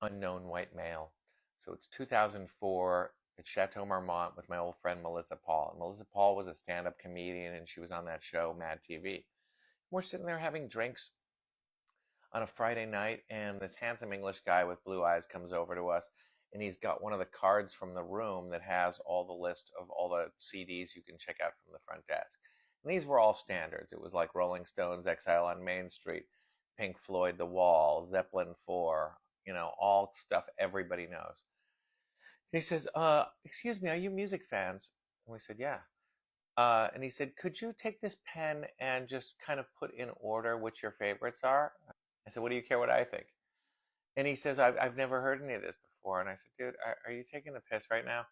Unknown white male. So it's 2004. It's Chateau Marmont with my old friend Melissa Paul. And Melissa Paul was a stand-up comedian, and she was on that show Mad TV. We're sitting there having drinks on a Friday night, and this handsome English guy with blue eyes comes over to us, and he's got one of the cards from the room that has all the list of all the CDs you can check out from the front desk. And these were all standards. It was like Rolling Stones, Exile on Main Street, Pink Floyd, The Wall, Zeppelin 4, all stuff everybody knows. And he says, excuse me, are you music fans? And we said, yeah. And he said, could you take this pen and just kind of put in order which your favorites are? I said, what do you care what I think? And he says, I've never heard any of this before. And I said, dude, are you taking the piss right now?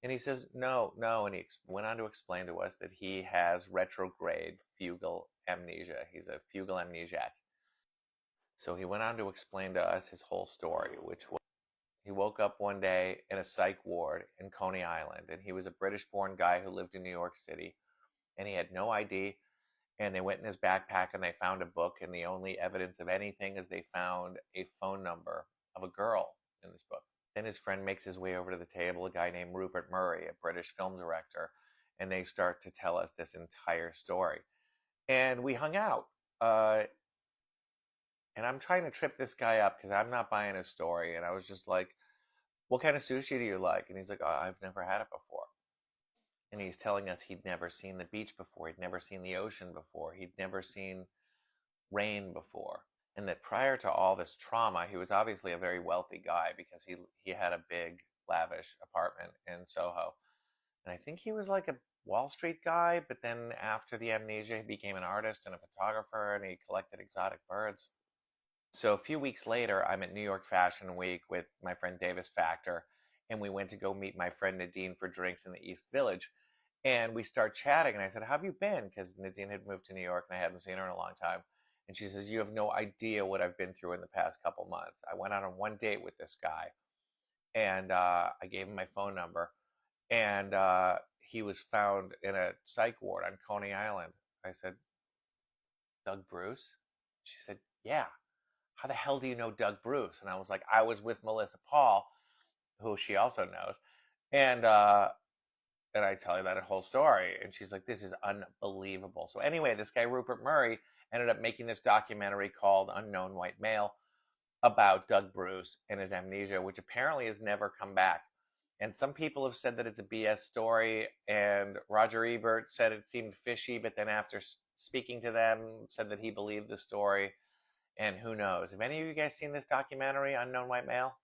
And he says, no, no. And he went on to explain to us that he has retrograde fugal amnesia. He's a fugal amnesiac. So he went on to explain to us his whole story, which was he woke up one day in a psych ward in Coney Island. And he was a British-born guy who lived in New York City. And he had no ID. And they went in his backpack and they found a book, and the only evidence of anything is they found a phone number of a girl in this book. Then his friend makes his way over to the table, a guy named Rupert Murray, a British film director, and they start to tell us this entire story. And we hung out. And I'm trying to trip this guy up because I'm not buying his story. And I was just like, what kind of sushi do you like? And he's like, oh, I've never had it before. And he's telling us he'd never seen the beach before. He'd never seen the ocean before. He'd never seen rain before. And that prior to all this trauma, he was obviously a very wealthy guy because he had a big, lavish apartment in Soho. And I think he was like a Wall Street guy, but then after the amnesia, he became an artist and a photographer, and he collected exotic birds. So a few weeks later, I'm at New York Fashion Week with my friend Davis Factor, and we went to go meet my friend Nadine for drinks in the East Village. And we start chatting, and I said, how have you been? Because Nadine had moved to New York, and I hadn't seen her in a long time. And she says, you have no idea what I've been through in the past couple months. I went out on one date with this guy, and I gave him my phone number, and he was found in a psych ward on Coney Island. I said, Doug Bruce? She said, yeah. How the hell do you know Doug Bruce? And I was like, I was with Melissa Paul, who she also knows. And I tell her that whole story. And she's like, this is unbelievable. So anyway, this guy, Rupert Murray, ended up making this documentary called Unknown White Male about Doug Bruce and his amnesia, which apparently has never come back. And some people have said that it's a BS story. And Roger Ebert said it seemed fishy, but then after speaking to them, said that he believed the story. And who knows? Have any of you guys seen this documentary, Unknown White Male?